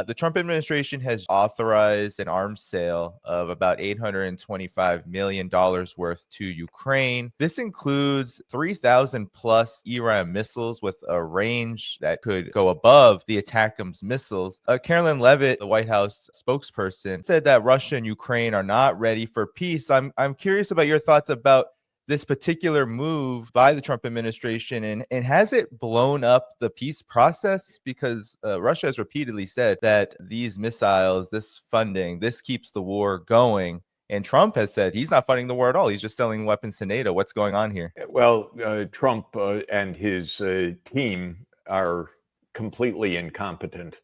The Trump administration has authorized an arms sale of about $825 million worth to Ukraine. This includes 3,000 plus Iran missiles with a range that could go above the ATACMS missiles. Carolyn Levitt, the White House spokesperson, said that Russia and Ukraine are not ready for peace. I'm curious about your thoughts about this particular move by the Trump administration, and has it blown up the peace process? Because Russia has repeatedly said that these missiles, this funding, this keeps the war going. And Trump has said he's not funding the war at all. He's just selling weapons to NATO. What's going on here? Well, Trump and his team are completely incompetent.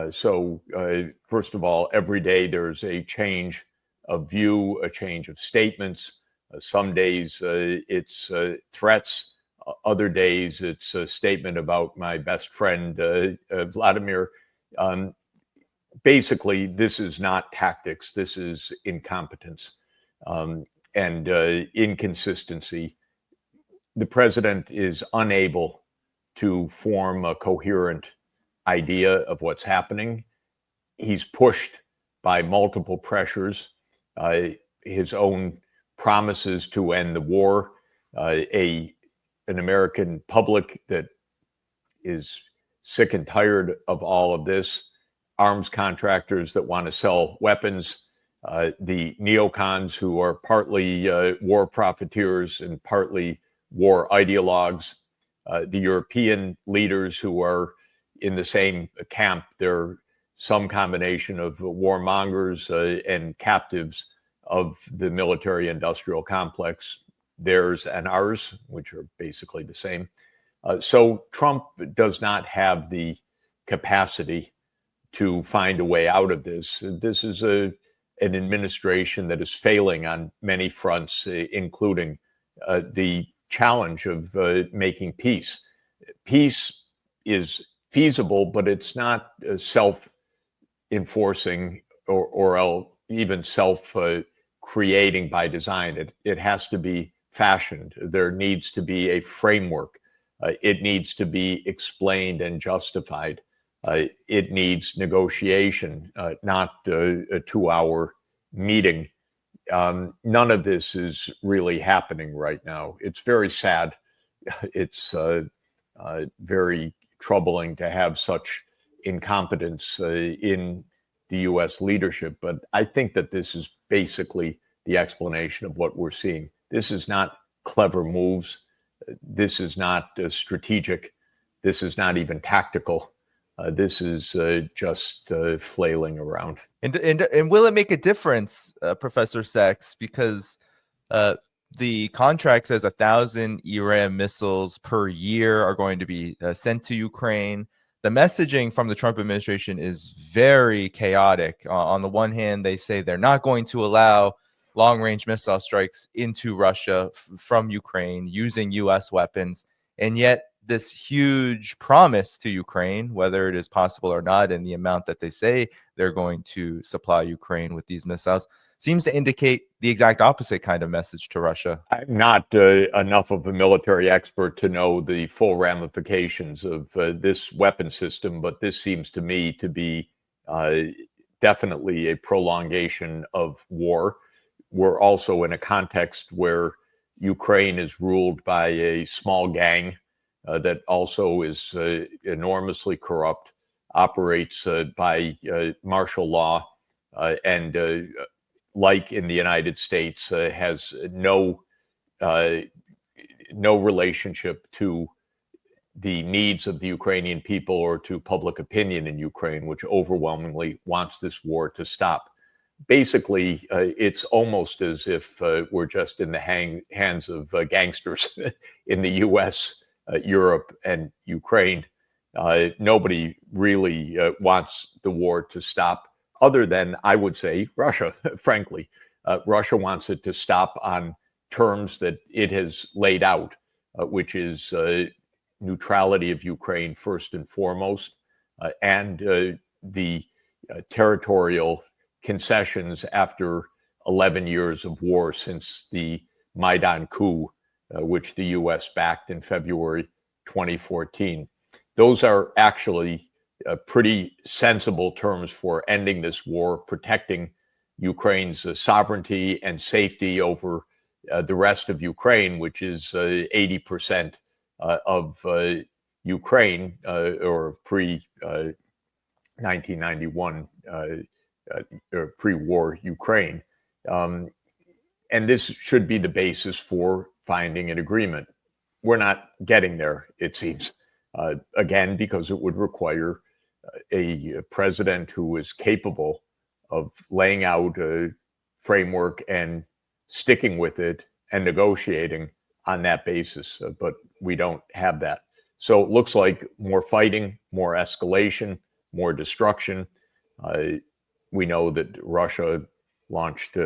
So first of all, every day there's a change of view, a change of statements. Some days it's threats. Other days it's a statement about my best friend, Vladimir. Basically, this is not tactics. This is incompetence and inconsistency. The president is unable to form a coherent idea of what's happening. He's pushed by multiple pressures, his own promises to end the war, an American public that is sick and tired of all of this, arms contractors that want to sell weapons, the neocons who are partly war profiteers and partly war ideologues, the European leaders who are in the same camp. They're some combination of warmongers and captives of the military-industrial complex, theirs and ours, which are basically the same. So Trump does not have the capacity to find a way out of this. This is an administration that is failing on many fronts, including the challenge of making peace. Peace is feasible, but it's not self-enforcing or even self-creating by design. It has to be fashioned. There needs to be a framework. It needs to be explained and justified. It needs negotiation, not a 2-hour meeting. None of this is really happening right now. It's very sad. It's very troubling to have such incompetence in the U.S. leadership. But I think that this is basically the explanation of what we're seeing. This is not clever moves. This is not strategic. This is not even tactical. This is just flailing around. And will it make a difference, Professor Sachs? Because the contract says 1,000 Iran missiles per year are going to be sent to Ukraine. The messaging from the Trump administration is very chaotic. On the one hand, they say they're not going to allow long-range missile strikes into Russia from Ukraine using U.S. weapons. And yet this huge promise to Ukraine, whether it is possible or not, and the amount that they say they're going to supply Ukraine with these missiles, seems to indicate the exact opposite kind of message to Russia. I'm not enough of a military expert to know the full ramifications of this weapon system, but this seems to me to be definitely a prolongation of war. We're also in a context where Ukraine is ruled by a small gang that also is enormously corrupt, operates by martial law, and like in the United States, has no relationship to the needs of the Ukrainian people or to public opinion in Ukraine, which overwhelmingly wants this war to stop. Basically, it's almost as if we're just in the hands of gangsters in the U.S., Europe, and Ukraine. Nobody really wants the war to stop, other than, I would say, Russia, frankly. Russia wants it to stop on terms that it has laid out, which is neutrality of Ukraine first and foremost, and the territorial concessions after 11 years of war since the Maidan coup, which the U.S. backed in February 2014. Those are actually pretty sensible terms for ending this war, protecting Ukraine's sovereignty and safety over the rest of Ukraine, which is 80% of Ukraine, or pre 1991, or pre-war Ukraine. And this should be the basis for finding an agreement. We're not getting there, it seems, again, because it would require a president who is capable of laying out a framework and sticking with it and negotiating on that basis. But we don't have that. So it looks like more fighting, more escalation, more destruction. We know that Russia launched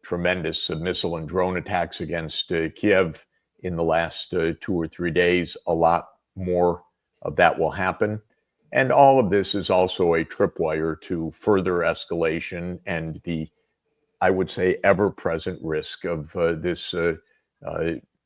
tremendous missile and drone attacks against Kiev in the last 2 or 3 days. A lot more of that will happen. And all of this is also a tripwire to further escalation and the, I would say, ever-present risk of this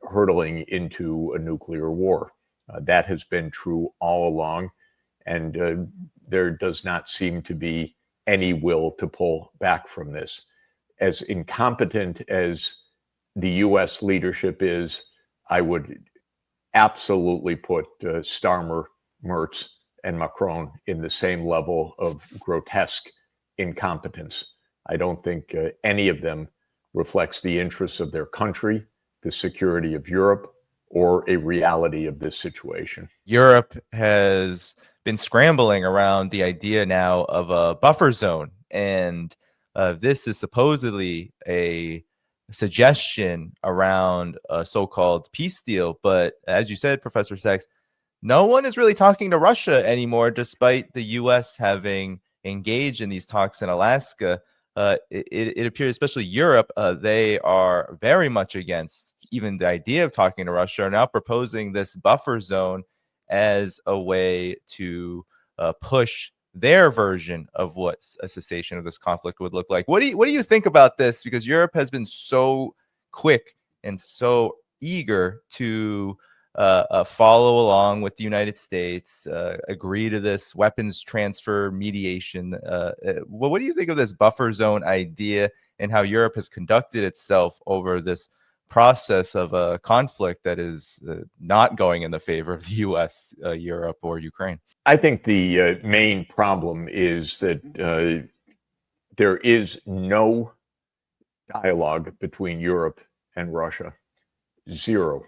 hurtling into a nuclear war. That has been true all along, and there does not seem to be any will to pull back from this. As incompetent as the U.S. leadership is, I would absolutely put Starmer, Merz, and Macron in the same level of grotesque incompetence. I don't think any of them reflects the interests of their country, the security of Europe, or a reality of this situation. Europe has been scrambling around the idea now of a buffer zone, and this is supposedly a suggestion around a so-called peace deal. But as you said, Professor Sachs, no one is really talking to Russia anymore, despite the U.S. having engaged in these talks in Alaska. It appears, especially Europe, they are very much against even the idea of talking to Russia, are now proposing this buffer zone as a way to push their version of what a cessation of this conflict would look like. What do you think about this? Because Europe has been so quick and so eager to follow along with the United States, agree to this weapons transfer mediation. What do you think of this buffer zone idea and how Europe has conducted itself over this process of a conflict that is not going in the favor of the U.S., Europe, or Ukraine? I think the main problem is that there is no dialogue between Europe and Russia. Zero.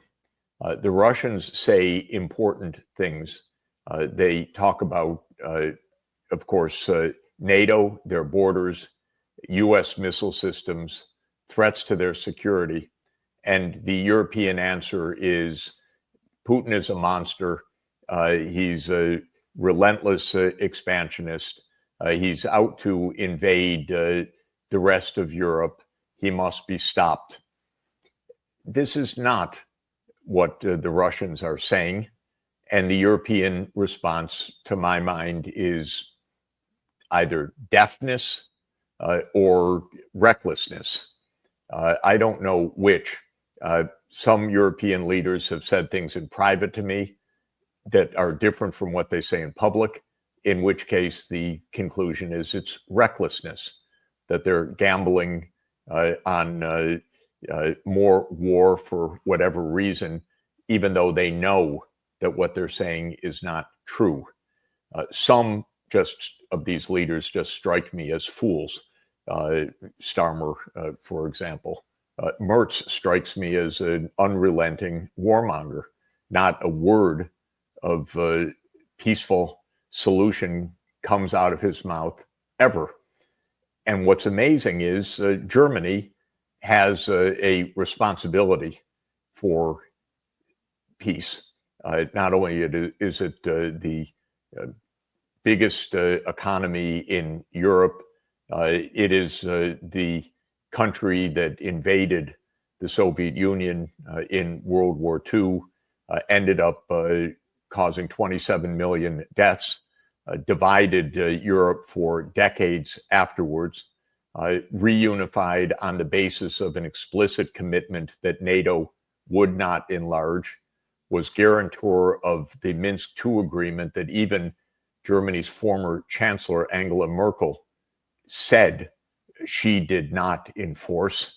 The Russians say important things. They talk about, of course, NATO, their borders, U.S. missile systems, threats to their security. And the European answer is Putin is a monster. He's a relentless expansionist. He's out to invade the rest of Europe. He must be stopped. This is not what the Russians are saying. And the European response, to my mind, is either deafness or recklessness. I don't know which. Some European leaders have said things in private to me that are different from what they say in public, in which case the conclusion is it's recklessness, that they're gambling on more war for whatever reason, even though they know that what they're saying is not true. Some just of these leaders just strike me as fools. Starmer, for example. Merz strikes me as an unrelenting warmonger. Not a word of peaceful solution comes out of his mouth ever. And what's amazing is Germany has a responsibility for peace. Not only is it the biggest economy in Europe, it is the country that invaded the Soviet Union in World War II, ended up causing 27 million deaths, divided Europe for decades afterwards, reunified on the basis of an explicit commitment that NATO would not enlarge, was guarantor of the Minsk II agreement that even Germany's former Chancellor Angela Merkel said she did not enforce,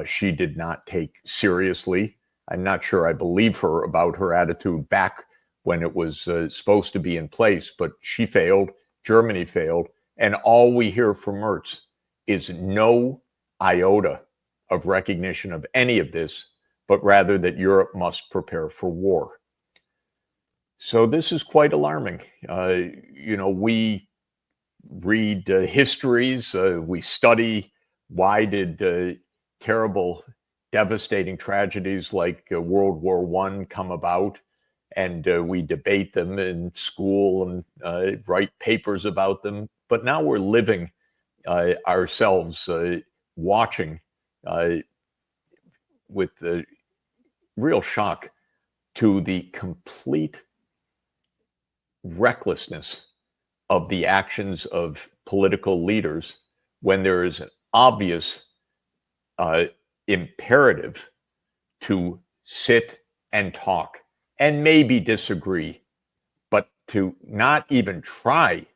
she did not take seriously. I'm not sure I believe her about her attitude back when it was supposed to be in place, but she failed, Germany failed, and all we hear from Merz is no iota of recognition of any of this, but rather that Europe must prepare for war. So this is quite alarming. We read histories, we study why did terrible, devastating tragedies like World War I come about, and we debate them in school and write papers about them. But now we're living ourselves, watching with real shock to the complete recklessness of the actions of political leaders when there is an obvious imperative to sit and talk and maybe disagree, but to not even try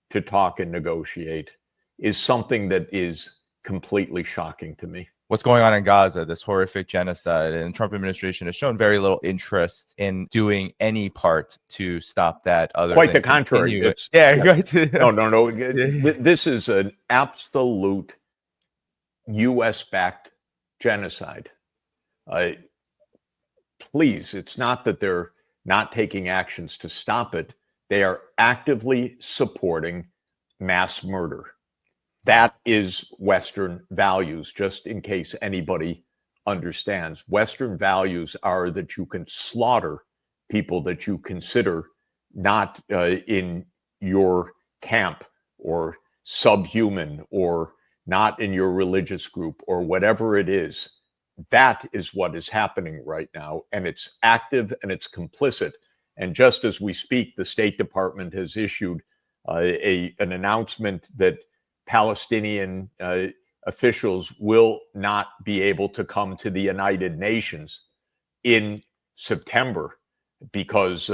to talk and negotiate is something that is completely shocking to me. What's going on in Gaza, this horrific genocide, and the Trump administration has shown very little interest in doing any part to stop that. Quite the contrary. No. This is an absolute U.S.-backed genocide. Please, it's not that they're not taking actions to stop it. They are actively supporting mass murder. That is Western values, just in case anybody understands. Western values are that you can slaughter people that you consider not in your camp or subhuman or not in your religious group or whatever it is. That is what is happening right now, and it's active and it's complicit. And just as we speak, the State Department has issued an announcement that Palestinian officials will not be able to come to the United Nations in September because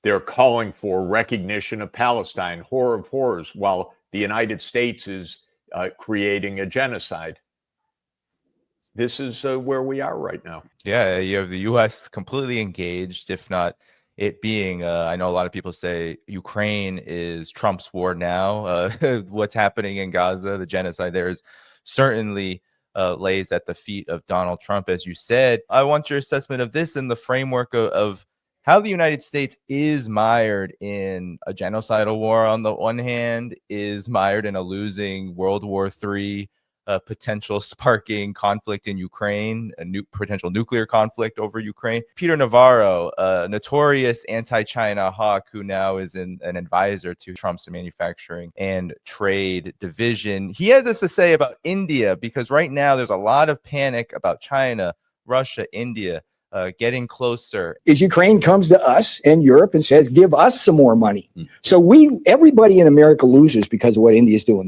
they're calling for recognition of Palestine, horror of horrors, while the United States is creating a genocide. This is where we are right now. Yeah, you have the U.S. completely engaged, if not it being, I know a lot of people say Ukraine is Trump's war now. What's happening in Gaza, the genocide there is certainly lays at the feet of Donald Trump, as you said. I want your assessment of this in the framework of how the United States is mired in a genocidal war on the one hand, is mired in a losing World War III, potential sparking conflict in Ukraine, a potential nuclear conflict over Ukraine. Peter Navarro, a notorious anti-China hawk who now is an advisor to Trump's manufacturing and trade division. He had this to say about India, because right now there's a lot of panic about China, Russia, India getting closer. Is Ukraine comes to us and Europe and says, give us some more money. So everybody in America loses because of what India is doing.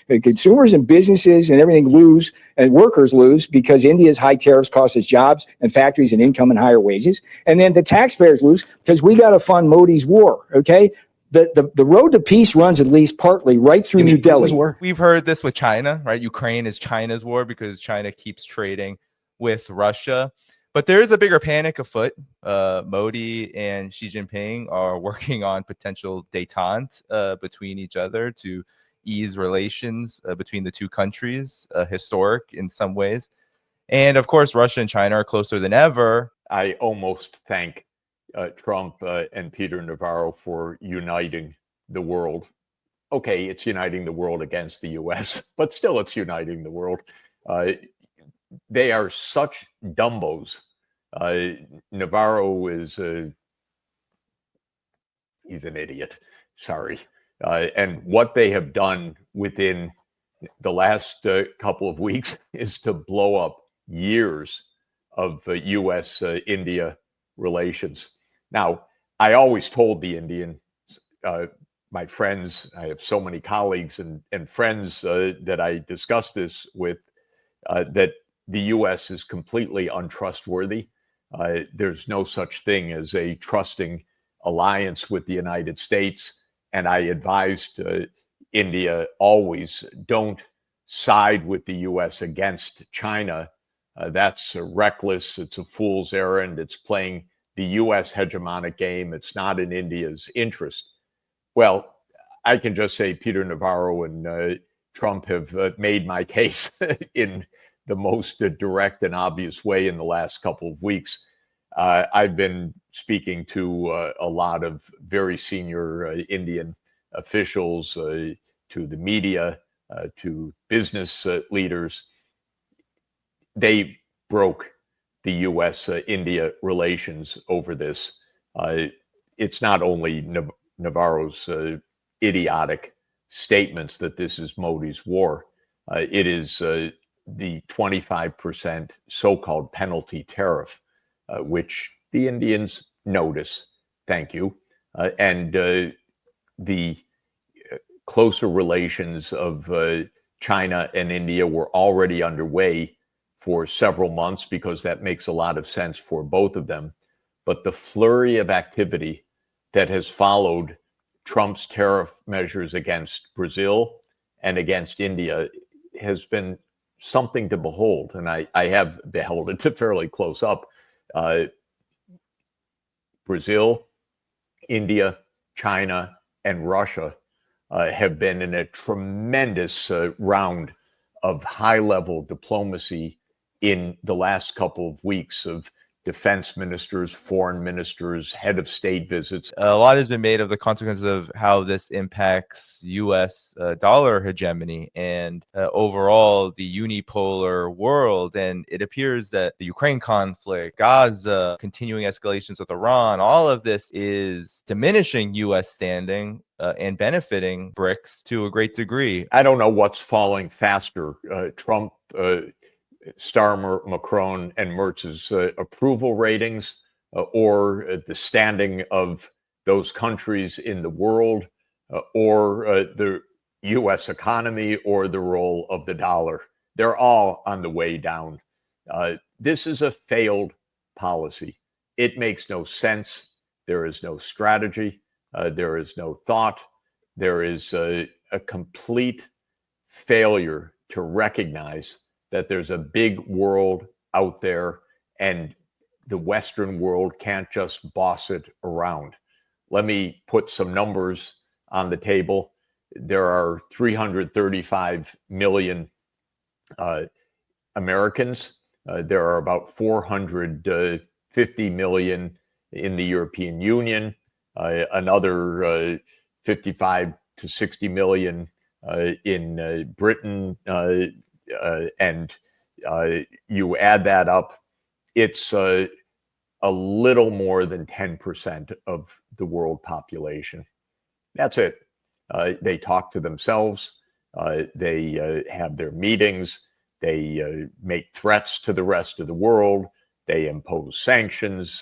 The consumers and businesses and everything lose, and workers lose because India's high tariffs cost us jobs and factories and income and higher wages. And then the taxpayers lose because we got to fund Modi's war. Okay. The road to peace runs at least partly right through New Delhi. We've heard this with China, right? Ukraine is China's war because China keeps trading with Russia. But there is a bigger panic afoot. Modi and Xi Jinping are working on potential détente between each other to ease relations between the two countries, historic in some ways. And of course, Russia and China are closer than ever. I almost thank Trump and Peter Navarro for uniting the world. Okay, it's uniting the world against the U.S., but still it's uniting the world. They are such dumbos. Navarro is he's an idiot. Sorry. And what they have done within the last couple of weeks is to blow up years of U.S.-India relations. Now, I always told the Indians, my friends, I have so many colleagues and friends that I discuss this with, that the U.S. is completely untrustworthy. There's no such thing as a trusting alliance with the United States. And I advised India always don't side with the US against China. That's reckless. It's a fool's errand. It's playing the US hegemonic game. It's not in India's interest. Well, I can just say Peter Navarro and Trump have made my case in the most direct and obvious way in the last couple of weeks. I've been speaking to a lot of very senior Indian officials, to the media, to business leaders. They broke the US-India relations over this. It's not only Navarro's idiotic statements that this is Modi's war. It is the 25% so-called penalty tariff, which the Indians notice, thank you, and the closer relations of China and India were already underway for several months because that makes a lot of sense for both of them. But the flurry of activity that has followed Trump's tariff measures against Brazil and against India has been something to behold. And I have beheld it fairly close up. Brazil, India, China, and Russia have been in a tremendous round of high-level diplomacy in the last couple of weeks of defense ministers, foreign ministers, head of state visits. A lot has been made of the consequences of how this impacts U.S. Dollar hegemony and overall the unipolar world. And it appears that the Ukraine conflict, Gaza, continuing escalations with Iran, all of this is diminishing U.S. standing and benefiting BRICS to a great degree. I don't know what's falling faster, Trump, Starmer, Macron, and Mertz's approval ratings, or the standing of those countries in the world, or the U.S. economy, or the role of the dollar. They're all on the way down. This is a failed policy. It makes no sense. There is no strategy. There is no thought. There is a complete failure to recognize that there's a big world out there and the Western world can't just boss it around. Let me put some numbers on the table. There are 335 million Americans. There are about 450 million in the European Union, another 55 to 60 million in Britain, and you add that up, it's a little more than 10% of the world population. That's it. They talk to themselves. They have their meetings. They make threats to the rest of the world. They impose sanctions.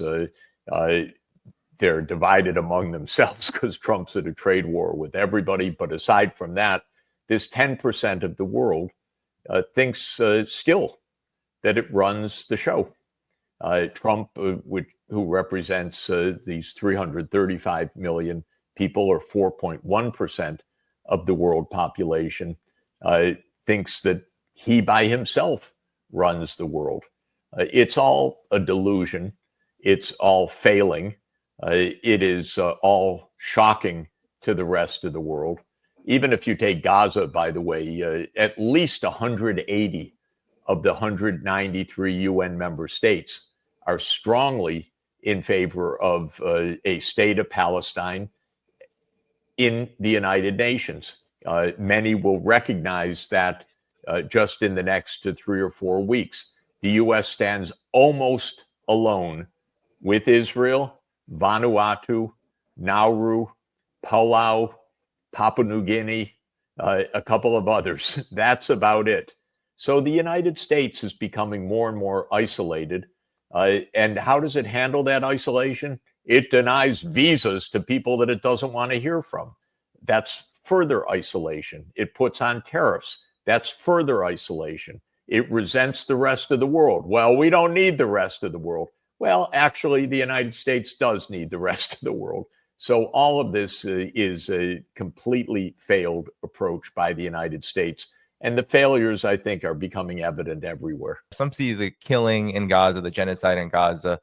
They're divided among themselves because Trump's at a trade war with everybody. But aside from that, this 10% of the world thinks still that it runs the show. Trump, who represents these 335 million people, or 4.1% of the world population, thinks that he by himself runs the world. It's all a delusion. It's all failing. It is all shocking to the rest of the world. Even if you take Gaza, by the way, at least 180 of the 193 UN member states are strongly in favor of a state of Palestine in the United Nations. Many will recognize that just in the next 3 or 4 weeks. The U.S. stands almost alone with Israel, Vanuatu, Nauru, Palau, Papua New Guinea, a couple of others. That's about it. So the United States is becoming more and more isolated. And how does it handle that isolation? It denies visas to people that it doesn't want to hear from. That's further isolation. It puts on tariffs. That's further isolation. It resents the rest of the world. Well, we don't need the rest of the world. Well, actually, the United States does need the rest of the world. So all of this is a completely failed approach by the United States. And the failures, I think, are becoming evident everywhere. Some see the killing in Gaza, the genocide in Gaza,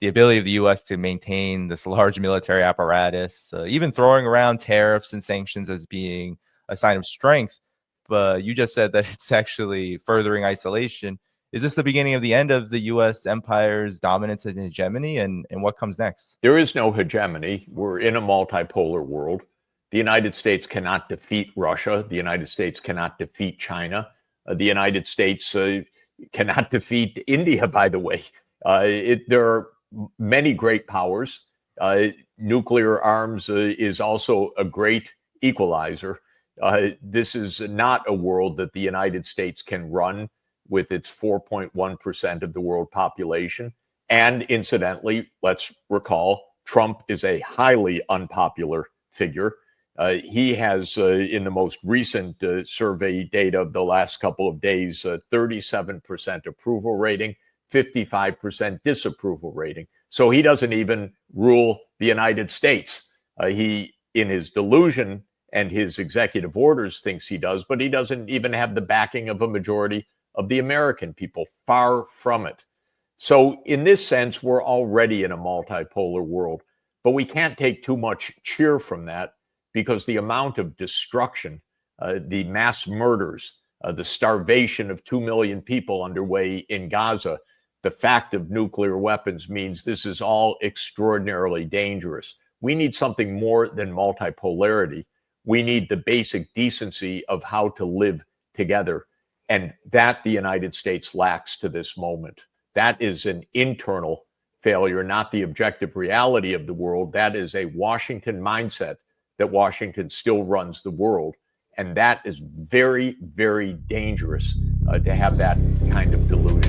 the ability of the U.S. to maintain this large military apparatus, even throwing around tariffs and sanctions as being a sign of strength. But you just said that it's actually furthering isolation. Is this the beginning of the end of the U.S. empire's dominance and hegemony? And what comes next? There is no hegemony. We're in a multipolar world. The United States cannot defeat Russia. The United States cannot defeat China. The United States cannot defeat India, by the way. There are many great powers. Nuclear arms is also a great equalizer. This is not a world that the United States can run with its 4.1% of the world population. And incidentally, let's recall, Trump is a highly unpopular figure. He has, in the most recent survey data of the last couple of days, 37% approval rating, 55% disapproval rating. So he doesn't even rule the United States. He, in his delusion and his executive orders, thinks he does, but he doesn't even have the backing of a majority of the American people. Far from it. So in this sense, we're already in a multipolar world, but we can't take too much cheer from that, because the amount of destruction, the mass murders, the starvation of 2 million people underway in Gaza, the fact of nuclear weapons means this is all extraordinarily dangerous. We need something more than multipolarity. We need the basic decency of how to live together. And that the United States lacks to this moment. That is an internal failure, not the objective reality of the world. That is a Washington mindset, that Washington still runs the world. And that is very, very dangerous to have that kind of delusion.